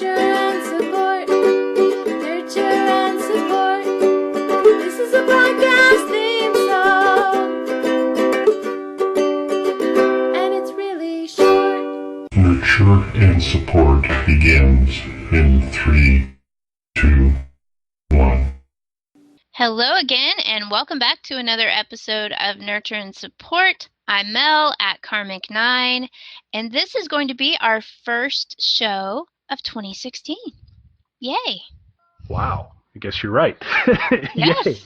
Nurture and support. Nurture and support. This is a podcast theme song. And it's really short. Nurture and support begins in 3, 2, 1. Hello again, and welcome back to another episode of Nurture and Support. I'm Mel at Karmic9, and this is going to be our first show of 2016. Yay! Wow, I guess you're right. Yes. Yay.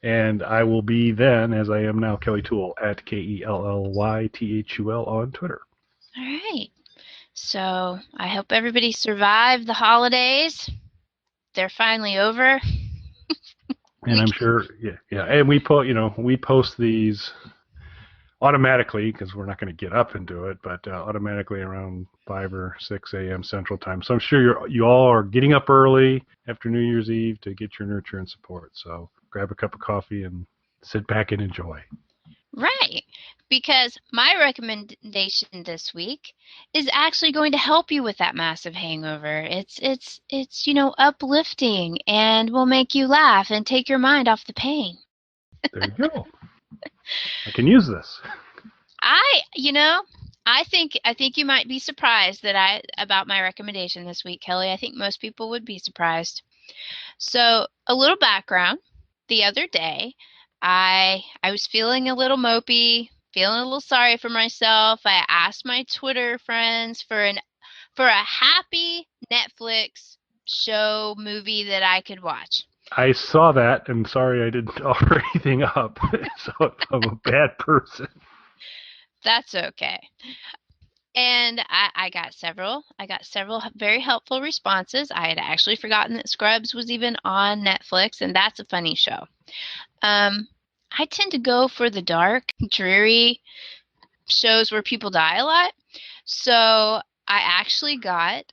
And I will be then, as I am now, Kelly Toole at KELLYTHUL on Twitter. All right. So I hope everybody survived the holidays. They're finally over. And I'm sure, yeah. And we post these automatically because we're not going to get up and do it, but automatically around 5 or 6 a.m. Central Time. So I'm sure you all are getting up early after New Year's Eve to get your nurture and support. So grab a cup of coffee and sit back and enjoy. Right, because my recommendation this week is actually going to help you with that massive hangover. It's uplifting and will make you laugh and take your mind off the pain. There you go. I can use this. I think you might be surprised about my recommendation this week, Kelly. I think most people would be surprised. So, a little background. The other day, I was feeling a little mopey, feeling a little sorry for myself. I asked my Twitter friends for a happy Netflix show movie that I could watch. I saw that, and sorry I didn't offer anything up. So I'm a bad person. That's okay. And I got several very helpful responses. I had actually forgotten that Scrubs was even on Netflix, and that's a funny show. I tend to go for the dark, dreary shows where people die a lot. So I actually got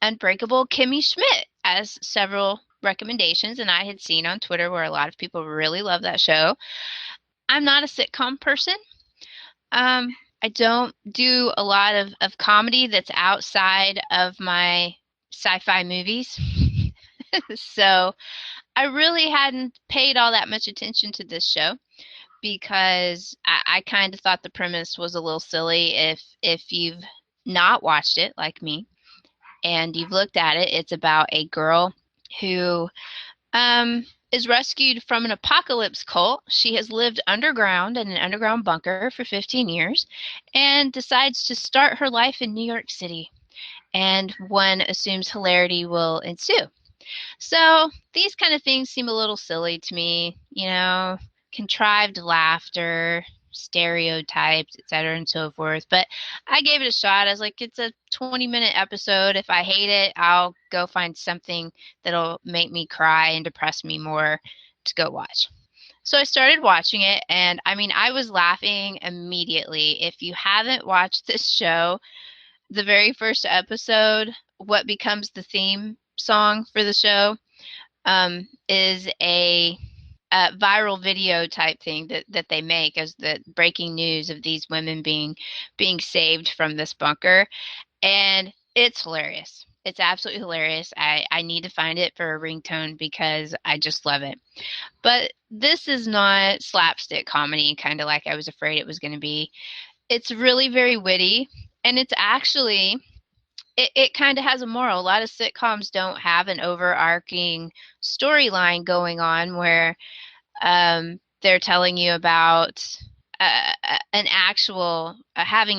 Unbreakable Kimmy Schmidt as several recommendations, and I had seen on Twitter where a lot of people really love that show. I'm not a sitcom person. I don't do a lot of comedy that's outside of my sci-fi movies. So I really hadn't paid all that much attention to this show because I kind of thought the premise was a little silly. If you've not watched it like me and you've looked at it, it's about a girl who is rescued from an apocalypse cult. She has lived underground in an underground bunker for 15 years and decides to start her life in New York City. And one assumes hilarity will ensue. So these kind of things seem a little silly to me, contrived laughter, stereotypes, etc. and so forth. But I gave it a shot. I was like, it's a 20-minute episode. If I hate it, I'll go find something that'll make me cry and depress me more to go watch. So I started watching it, and I was laughing immediately. If you haven't watched this show, the very first episode, what becomes the theme song for the show, is a viral video type thing that they make as the breaking news of these women being saved from this bunker. And it's hilarious. It's absolutely hilarious. I need to find it for a ringtone because I just love it. But this is not slapstick comedy, kind of like I was afraid it was going to be. It's really very witty, and it's actually... It kind of has a moral. A lot of sitcoms don't have an overarching storyline going on where they're telling you about having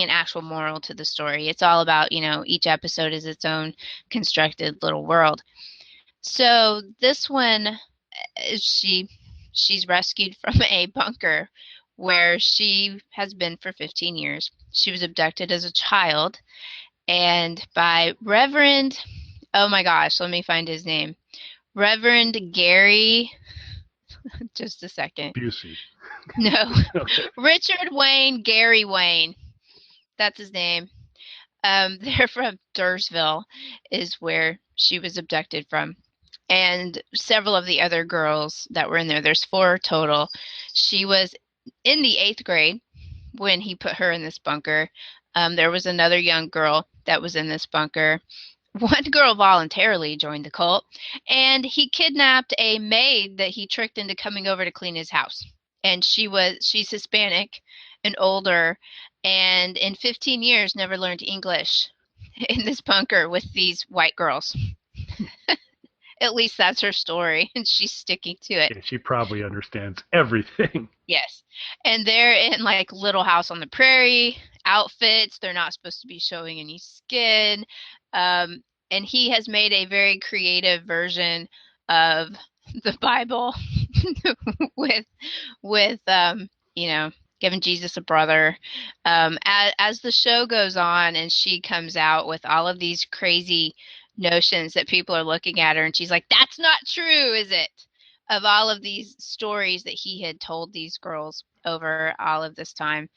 an actual moral to the story. It's all about, each episode is its own constructed little world. So this one, she's rescued from a bunker where she has been for 15 years. She was abducted as a child. And by Reverend, oh my gosh, let me find his name. Reverend Gary, just a second. Busey. No. Okay. Richard Wayne, Gary Wayne. That's his name. They're from Dursville is where she was abducted from. And several of the other girls that were in there, there's 4 total. She was in the 8th grade when he put her in this bunker. There was another young girl that was in this bunker. One girl voluntarily joined the cult, and he kidnapped a maid that he tricked into coming over to clean his house. And she's Hispanic and older, and in 15 years never learned English in this bunker with these white girls. At least that's her story, and she's sticking to it. Yeah, she probably understands everything. Yes. And they're in like Little House on the Prairie outfits. They're not supposed to be showing any skin. And he has made a very creative version of the Bible with giving Jesus a brother. As the show goes on and she comes out with all of these crazy notions that people are looking at her, and she's like, that's not true, is it? Of all of these stories that he had told these girls over all of this time,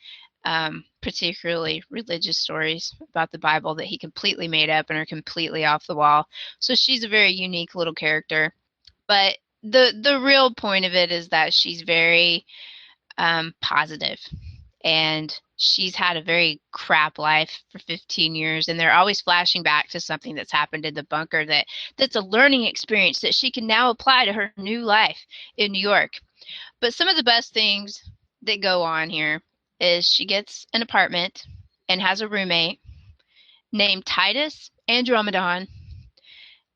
particularly religious stories about the Bible that he completely made up and are completely off the wall. So she's a very unique little character. But the real point of it is that she's very positive, and she's had a very crap life for 15 years, and they're always flashing back to something that's happened in the bunker that's a learning experience that she can now apply to her new life in New York. But some of the best things that go on here is she gets an apartment and has a roommate named Titus Andromedon,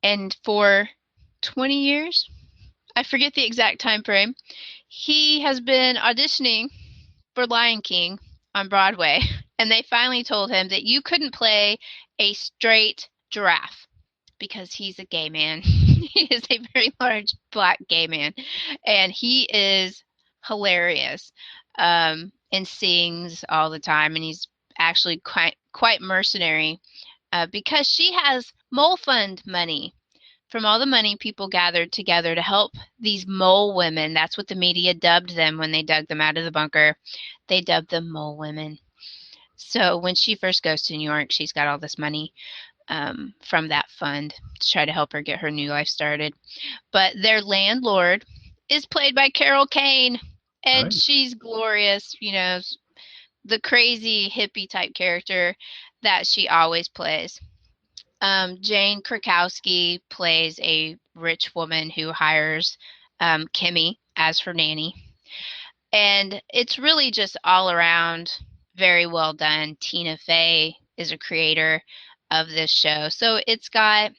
and for 20 years, I forget the exact time frame, he has been auditioning for Lion King on Broadway, and they finally told him that you couldn't play a straight giraffe because he's a gay man. He is a very large black gay man, and he is hilarious, and sings all the time, and he's actually quite mercenary, because she has mole fund money from all the money people gathered together to help these mole women. That's what the media dubbed them when they dug them out of the bunker. They dubbed them mole women. So when she first goes to New York, she's got all this money from that fund to try to help her get her new life started. But their landlord is played by Carol Kane, and Nice. she's glorious, the crazy hippie type character that she always plays. Jane Krakowski plays a rich woman who hires Kimmy as her nanny. And it's really just all around very well done. Tina Fey is a creator of this show. So it's got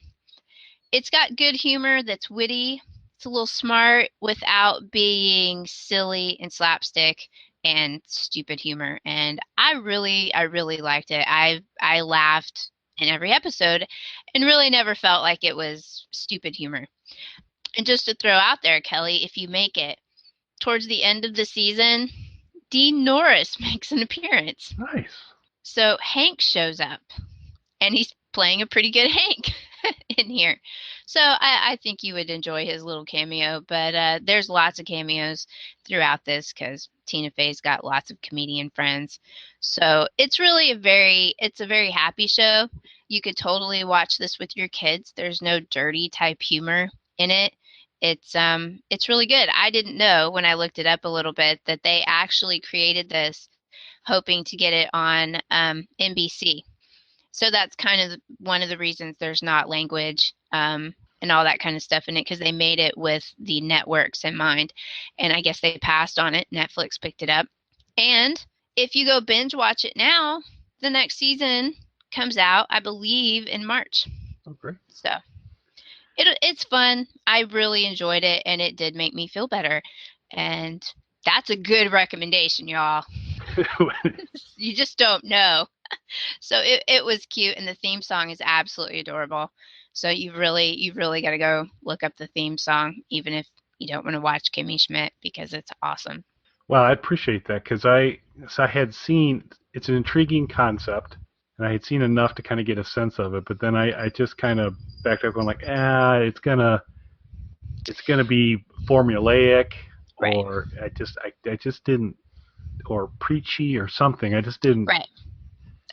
good humor that's witty. It's a little smart without being silly and slapstick and stupid humor. And I really liked it. I laughed in every episode and really never felt like it was stupid humor. And just to throw out there, Kelly, if you make it towards the end of the season, Dean Norris makes an appearance. Nice. So Hank shows up, and he's playing a pretty good Hank in here. So I think you would enjoy his little cameo, but there's lots of cameos throughout this because Tina Fey's got lots of comedian friends. So it's really a very happy show. You could totally watch this with your kids. There's no dirty type humor in it. It's really good. I didn't know when I looked it up a little bit that they actually created this hoping to get it on NBC. So that's kind of one of the reasons there's not language and all that kind of stuff in it, because they made it with the networks in mind. And I guess they passed on it. Netflix picked it up. And if you go binge watch it now, the next season comes out, I believe, in March. Okay. So it's fun. I really enjoyed it, and it did make me feel better. And that's a good recommendation, y'all. You just don't know. So it was cute, and the theme song is absolutely adorable. So you've really got to go look up the theme song, even if you don't want to watch Kimmy Schmidt, because it's awesome. Well, I appreciate that because I had seen it's an intriguing concept, and I had seen enough to kind of get a sense of it. But then I just kind of backed up, going like, it's gonna be formulaic, Right. or I just didn't, or preachy or something. I just didn't. Right.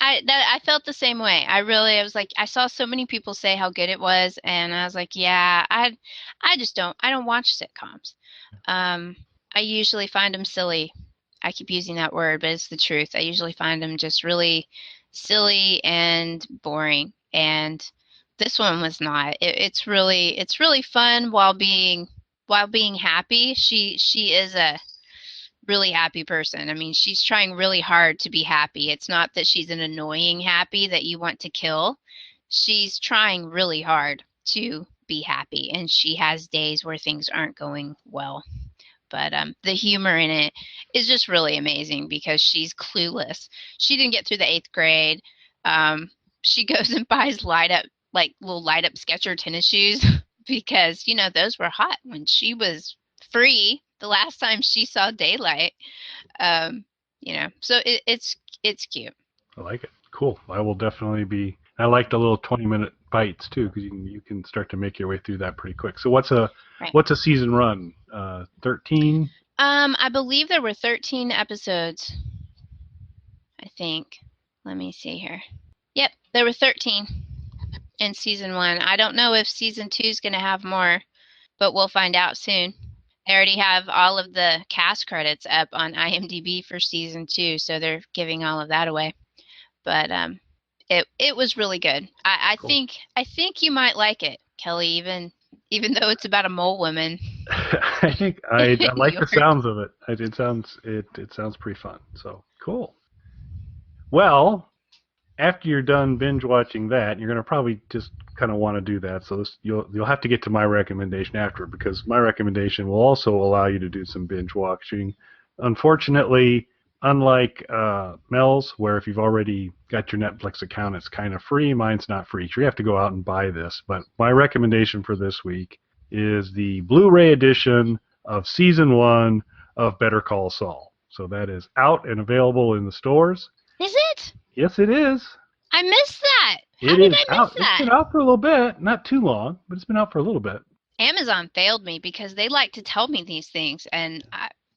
I felt the same way. I was like, I saw so many people say how good it was, and I was like, yeah, I don't watch sitcoms. I usually find them silly. I keep using that word, but it's the truth. I usually find them just really silly and boring. And This one was not. It's really fun while being happy. She is a really happy person. I mean, she's trying really hard to be happy. It's not that she's an annoying happy that you want to kill. She's trying really hard to be happy, and she has days where things aren't going well. But the humor in it is just really amazing because she's clueless. She didn't get through the 8th grade. She goes and buys little light up Skechers tennis shoes because those were hot when she was free the last time she saw daylight. So it's cute. I like it. Cool. I will definitely be. I like the little 20-minute bites too, because you can start to make your way through that pretty quick. So what's a season run? 13. I believe there were 13 episodes. I think. Let me see here. Yep, there were 13 in season 1. I don't know if season 2 is going to have more, but we'll find out soon. They already have all of the cast credits up on IMDb for season 2, so they're giving all of that away. But it was really good. Cool. I think you might like it, Kelly, even though it's about a mole woman. I think I like the sounds of it. It sounds pretty fun. So cool. Well, after you're done binge watching that, you're going to probably just kind of want to do that. So you'll have to get to my recommendation after, because my recommendation will also allow you to do some binge watching. Unfortunately, unlike Mel's, where if you've already got your Netflix account, it's kind of free. Mine's not free. So you have to go out and buy this. But my recommendation for this week is the Blu-ray edition of season 1 of Better Call Saul. So that is out and available in the stores. Is it? Yes, it is. I missed that. How did I miss that? It's been out for a little bit. Not too long, but it's been out for a little bit. Amazon failed me because they like to tell me these things, and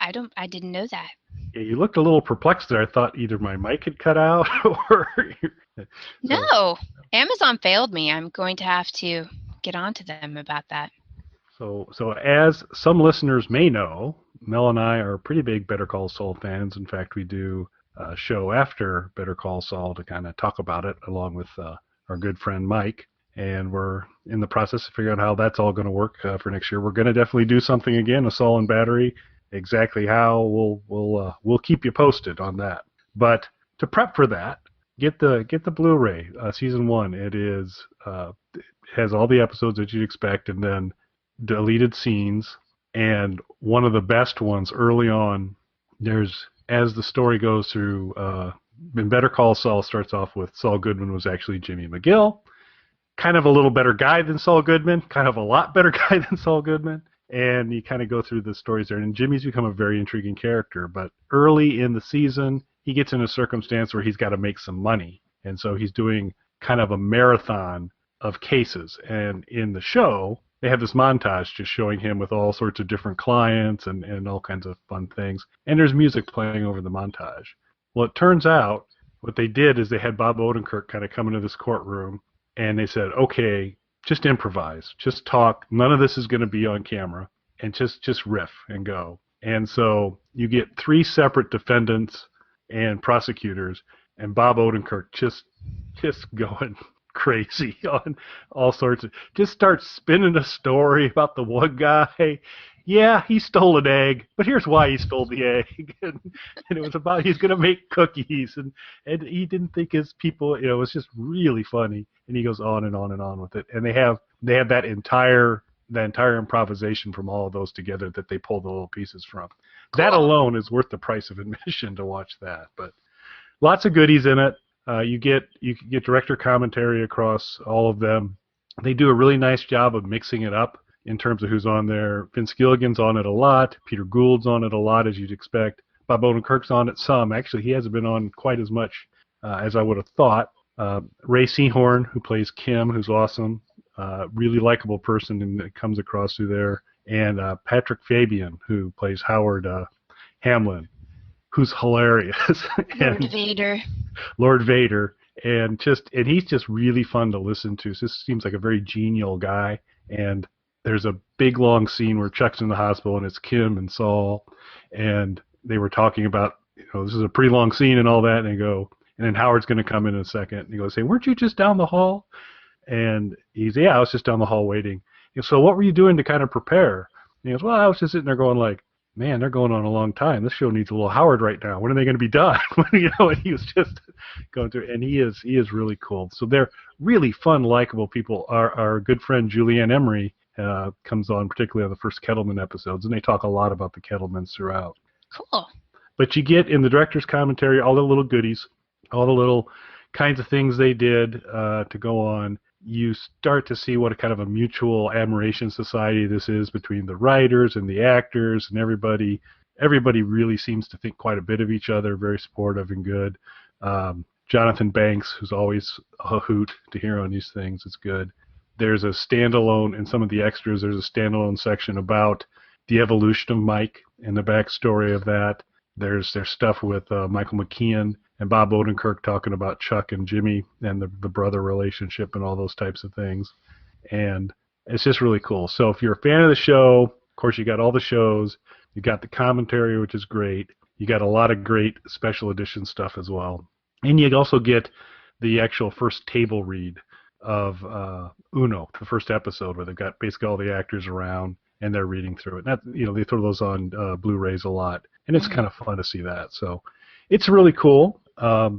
I didn't know that. Yeah, you looked a little perplexed there. I thought either my mic had cut out or... No, Amazon failed me. I'm going to have to get on to them about that. So as some listeners may know, Mel and I are pretty big Better Call Saul fans. In fact, we do a show after Better Call Saul to kind of talk about it, along with our good friend Mike. And we're in the process of figuring out how that's all going to work for next year. We're going to definitely do something again, A Saul and Battery. Exactly how, we'll keep you posted on that. But to prep for that, get the Blu-ray season 1. It has all the episodes that you'd expect, and then deleted scenes. And one of the best ones early on, as the story goes through, in Better Call Saul starts off with Saul Goodman was actually Jimmy McGill. Kind of a little better guy than Saul Goodman, kind of a lot better guy than Saul Goodman. And you kind of go through the stories there. And Jimmy's become a very intriguing character. But early in the season, he gets in a circumstance where he's got to make some money. And so he's doing kind of a marathon of cases. And in the show, they have this montage just showing him with all sorts of different clients and all kinds of fun things. And there's music playing over the montage. Well, it turns out what they did is they had Bob Odenkirk kind of come into this courtroom, and they said, okay, just improvise, just talk. None of this is going to be on camera, and just riff and go. And so you get 3 separate defendants and prosecutors, and Bob Odenkirk just going crazy on all sorts of, just starts spinning a story about the one guy. Yeah, he stole an egg, but here's why he stole the egg. and it was about he's going to make cookies, and he didn't think his people, it was just really funny. And he goes on and on and on with it. And they have that entire improvisation from all of those together that they pull the little pieces from. Cool. That alone is worth the price of admission to watch that. But lots of goodies in it. You get director commentary across all of them. They do a really nice job of mixing it up in terms of who's on there. Vince Gilligan's on it a lot. Peter Gould's on it a lot, as you'd expect. Bob Odenkirk's on it some. Actually, he hasn't been on quite as much as I would have thought. Ray Seahorn, who plays Kim, who's awesome. Really likable person and it comes across through there. And Patrick Fabian, who plays Howard Hamlin, who's hilarious. Lord Vader. And he's just really fun to listen to. So this seems like a very genial guy. And there's a big long scene where Chuck's in the hospital and it's Kim and Saul. And they were talking about, this is a pretty long scene and all that. And they go, and then Howard's going to come in a second. And he goes, hey, weren't you just down the hall? And he's, yeah, I was just down the hall waiting. So what were you doing to kind of prepare? And he goes, well, I was just sitting there going like, man, they're going on a long time. This show needs a little Howard right now. When are they going to be done? And he was just going through, and he is really cool. So they're really fun, likable people. Our good friend Julianne Emery comes on, particularly on the first Kettleman episodes, and they talk a lot about the Kettlemans throughout. Cool. But you get in the director's commentary all the little goodies, all the little kinds of things they did to go on. You start to see what a kind of a mutual admiration society this is between the writers and the actors and everybody. Everybody really seems to think quite a bit of each other, very supportive and good. Jonathan Banks, who's always a hoot to hear on these things, is good. There's a standalone, in some of the extras, there's a standalone section about the evolution of Mike and the backstory of that. There's stuff with Michael McKean and Bob Odenkirk talking about Chuck and Jimmy and the brother relationship and all those types of things. And it's just really cool. So if you're a fan of the show, of course, you got all the shows. You got the commentary, which is great. You got a lot of great special edition stuff as well. And you also get the actual first table read of Uno, the first episode, where they've got basically all the actors around and they're reading through it. And that, they throw those on Blu-rays a lot. And it's kind of fun to see that. So it's really cool. I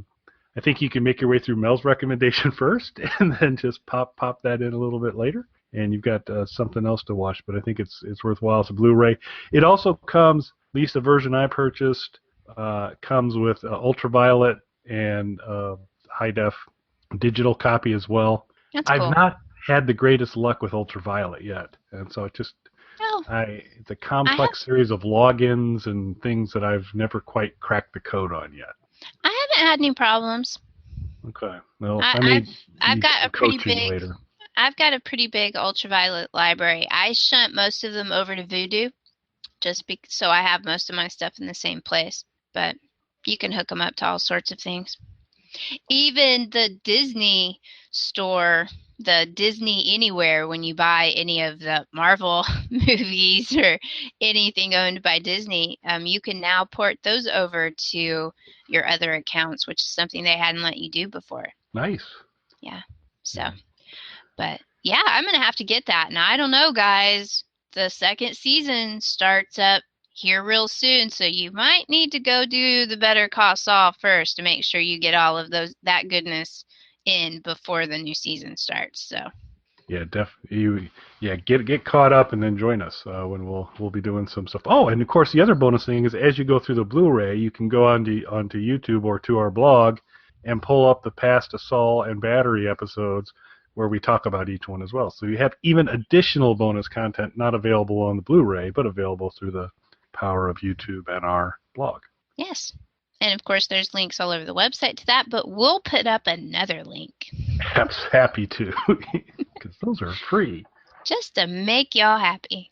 think you can make your way through Mel's recommendation first and then just pop that in a little bit later. And you've got something else to watch, but I think it's worthwhile. It's a Blu-ray. It also comes, at least the version I purchased, comes with ultraviolet and high-def digital copy as well. That's cool. I've not had the greatest luck with ultraviolet yet, and so it's a complex series of logins and things that I've never quite cracked the code on yet. I haven't had any problems. Okay. Well, I've got a pretty big later. I've got a pretty big ultraviolet library. I shunt most of them over to Vudu, so I have most of my stuff in the same place. But you can hook them up to all sorts of things. Even the Disney store, the Disney Anywhere, when you buy any of the Marvel movies or anything owned by Disney, you can now port those over to your other accounts, which is something they hadn't let you do before. Nice. Yeah. So, but yeah, I'm going to have to get that. Now, I don't know, guys. The second season starts up here real soon, so you might need to go do the Better Call Saul first to make sure you get all of that goodness in before the new season starts. So yeah, definitely. Get caught up and then join us when we'll be doing some stuff. Oh, and of course the other bonus thing is as you go through the Blu-ray, you can go onto YouTube or to our blog and pull up the past A Saul and Battery episodes where we talk about each one as well. So you have even additional bonus content not available on the Blu-ray, but available through the power of YouTube and our blog. Yes. And of course, there's links all over the website to that, but we'll put up another link. Happy to, because those are free. Just to make y'all happy.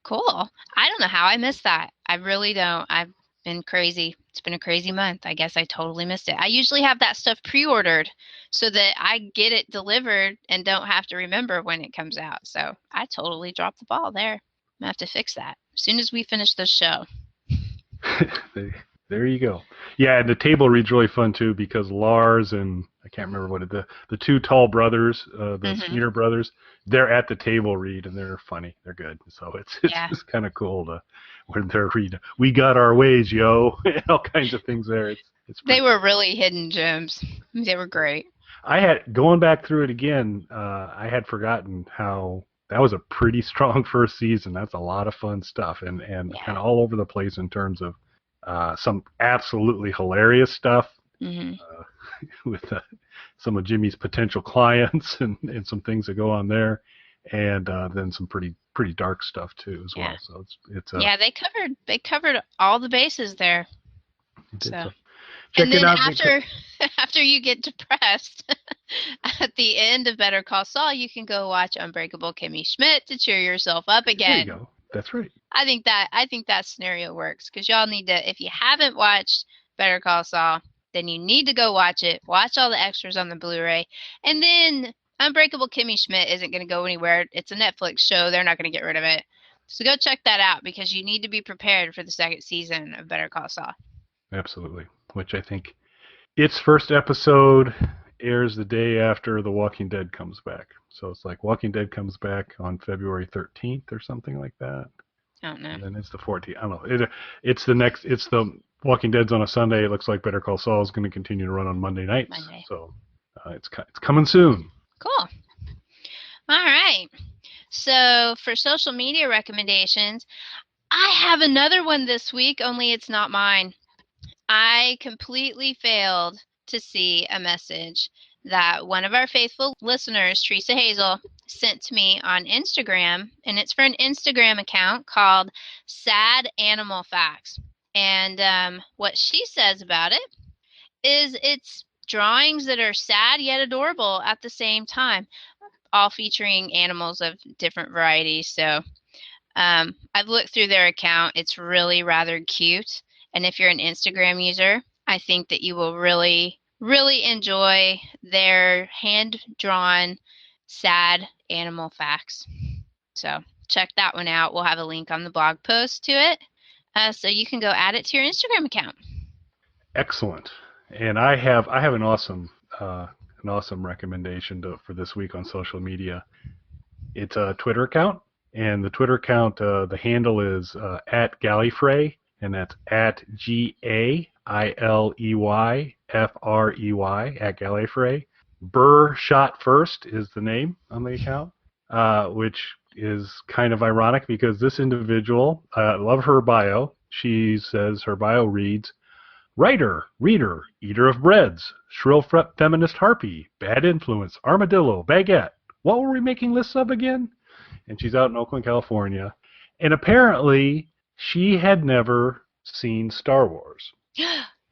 Cool. I don't know how I missed that. I really don't. I've been crazy. It's been a crazy month. I guess I totally missed it. I usually have that stuff pre-ordered so that I get it delivered and don't have to remember when it comes out. So I totally dropped the ball there. I'm going to have to fix that as soon as we finish this show. There you go. Yeah, and the table read's really fun too because Lars and I can't remember what the two tall brothers, the Skeeter brothers, they're at the table read and they're funny. They're good. So it's just kind of cool when they're reading. We got our ways, yo. All kinds of things there. They were really hidden gems. They were great. I had going back through it again. I had forgotten how that was a pretty strong first season. That's a lot of fun stuff and kind of all over the place in terms of some absolutely hilarious stuff with some of Jimmy's potential clients and some things that go on there, and then some pretty dark stuff too as well. So it's they covered all the bases there. So. Check and then it out after you get depressed, at the end of Better Call Saul, you can go watch Unbreakable Kimmy Schmidt to cheer yourself up again. There you go. That's right. I think that scenario works because y'all need to. If you haven't watched Better Call Saul, then you need to go watch it. Watch all the extras on the Blu-ray, and then Unbreakable Kimmy Schmidt isn't going to go anywhere. It's a Netflix show. They're not going to get rid of it. So go check that out because you need to be prepared for the second season of Better Call Saul. Absolutely. Which I think its first episode airs the day after The Walking Dead comes back. So it's like Walking Dead comes back on February 13th or something like that. I don't know. And then it's the 14th. I don't know. It's the Walking Dead's on a Sunday. It looks like Better Call Saul is going to continue to run on Monday nights. Monday. So it's coming soon. Cool. All right. So for social media recommendations, I have another one this week, only it's not mine. I completely failed to see a message that one of our faithful listeners, Teresa Hazel, sent to me on Instagram, and it's for an Instagram account called SadAnimalFacts. And what she says about it is it's drawings that are sad yet adorable at the same time, all featuring animals of different varieties. So I've looked through their account. It's really rather cute. And if you're an Instagram user, I think that you will really, really enjoy their hand-drawn sad animal facts. So check that one out. We'll have a link on the blog post to it, so you can go add it to your Instagram account. Excellent. And I have an awesome recommendation for this week on social media. It's a Twitter account, and the Twitter account, the handle is at Gallifrey, and that's at GAILEYFREY at Gallifrey. Burr Shot First is the name on the account, which is kind of ironic because this individual, I love her bio. She says her bio reads, writer, reader, eater of breads, shrill feminist harpy, bad influence, armadillo, baguette. What were we making lists of again? And she's out in Oakland, California. And apparently she had never seen Star Wars.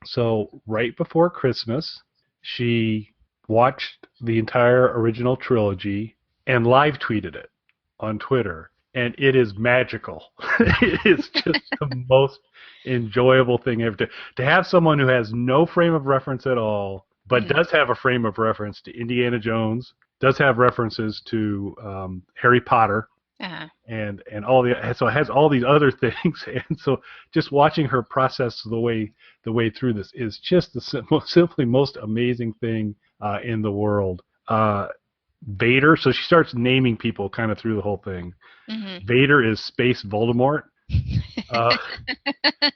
So right before Christmas, she watched the entire original trilogy and live tweeted it on Twitter. And it is magical. It is just the most enjoyable thing ever. To have someone who has no frame of reference at all, but does have a frame of reference to Indiana Jones, does have references to Harry Potter, and all so it has all these other things. And so just watching her process the way through this is just the simply most amazing thing in the world. Vader, so she starts naming people kind of through the whole thing. Mm-hmm. Vader is Space Voldemort.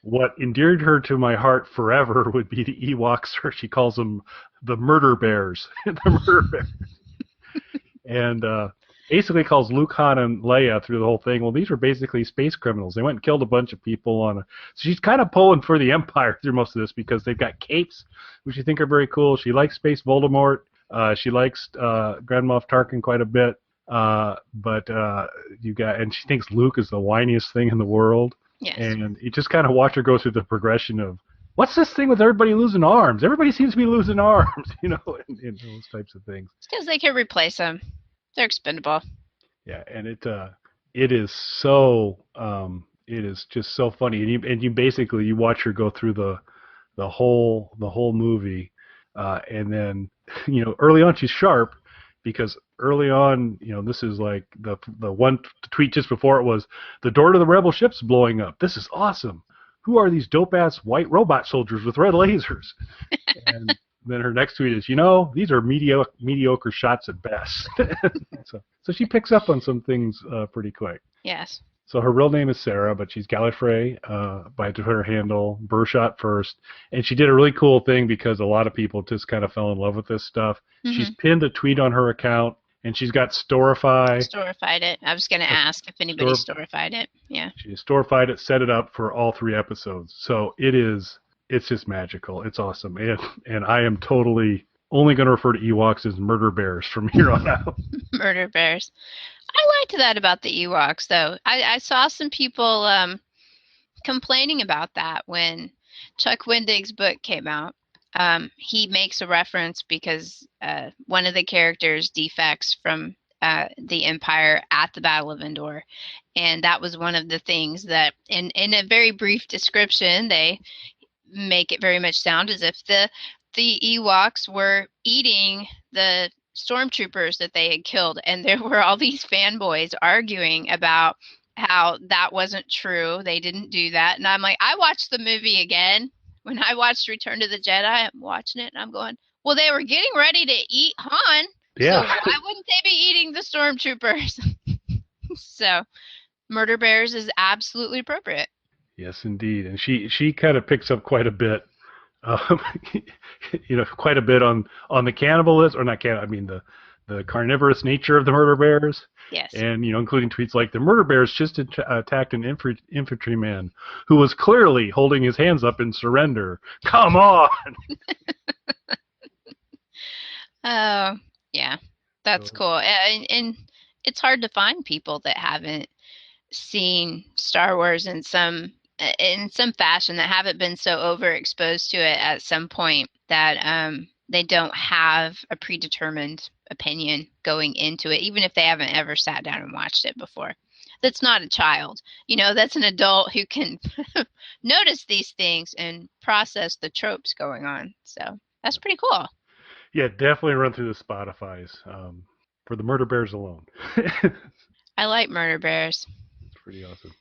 What endeared her to my heart forever would be the Ewoks, or she calls them the Murder Bears. The Murder Bears. And basically calls Luke, Han, and Leia through the whole thing. Well, these were basically space criminals. They went and killed a bunch of people so she's kind of pulling for the Empire through most of this because they've got capes, which I think are very cool. She likes Space Voldemort. She likes Grand Moff Tarkin quite a bit. And she thinks Luke is the whiniest thing in the world. Yes. And you just kind of watch her go through the progression of, what's this thing with everybody losing arms? Everybody seems to be losing arms, and those types of things. It's because they can replace them. They're expendable. Yeah, and it is so it is just so funny, and you basically you watch her go through the whole movie, and then early on she's sharp. Because early on, this is like the one tweet just before it was, the door to the rebel ship's blowing up. This is awesome. Who are these dope-ass white robot soldiers with red lasers? And then her next tweet is, these are mediocre shots at best. So she picks up on some things pretty quick. Yes. So her real name is Sarah, but she's Gallifrey by Twitter handle, Burr Shot First. And she did a really cool thing because a lot of people just kind of fell in love with this stuff. Mm-hmm. She's pinned a tweet on her account, and she's got Storify. Storified it. I was going to ask if anybody Storified it. Yeah. She Storified it, set it up for all 3 episodes. So it's just magical. It's awesome. And I am totally only going to refer to Ewoks as Murder Bears from here on out. Murder Bears. I liked that about the Ewoks, though. I saw some people complaining about that when Chuck Wendig's book came out. He makes a reference because one of the characters defects from the Empire at the Battle of Endor. And that was one of the things that, in a very brief description, they make it very much sound as if the Ewoks were eating the stormtroopers that they had killed, and there were all these fanboys arguing about how that wasn't true. They didn't do that. And I'm like, I watched the movie again. When I watched Return to the Jedi, I'm watching it and I'm going, Well, they were getting ready to eat Han, Yeah. so why wouldn't they be eating the stormtroopers? So, murder bears is absolutely appropriate. Yes, indeed. And she kind of picks up quite a bit, um, quite a bit on the cannibalism, or not I mean the carnivorous nature of the murder bears. Yes. And, including tweets like, the murder bears just attacked an infantryman who was clearly holding his hands up in surrender. Come on! Oh, yeah. That's cool. And it's hard to find people that haven't seen Star Wars in some fashion, that haven't been so overexposed to it at some point that they don't have a predetermined opinion going into it, even if they haven't ever sat down and watched it before. That's not a child. That's an adult who can notice these things and process the tropes going on. So that's pretty cool. Yeah, definitely run through the Spotifys for the murder bears alone. I like murder bears. It's pretty awesome.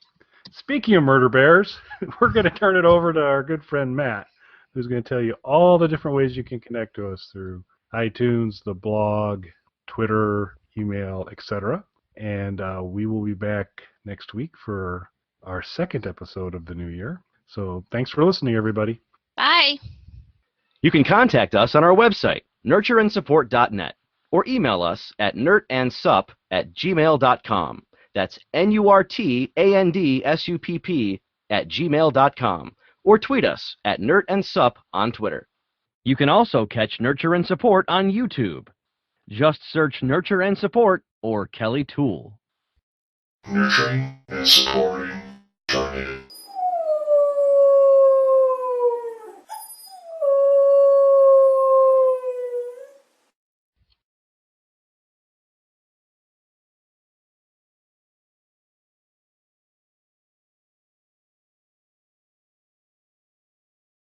Speaking of murder bears, we're going to turn it over to our good friend Matt, who's going to tell you all the different ways you can connect to us through iTunes, the blog, Twitter, email, etc. And we will be back next week for our second episode of the new year. So thanks for listening, everybody. Bye. You can contact us on our website, nurtureandsupport.net, or email us at nurtandsupp@gmail.com. That's NURTANDSUPP@gmail.com, or tweet us at nurtandsupp on Twitter. You can also catch Nurture and Support on YouTube. Just search Nurture and Support or Kelly Tool. Nurturing and supporting Journey.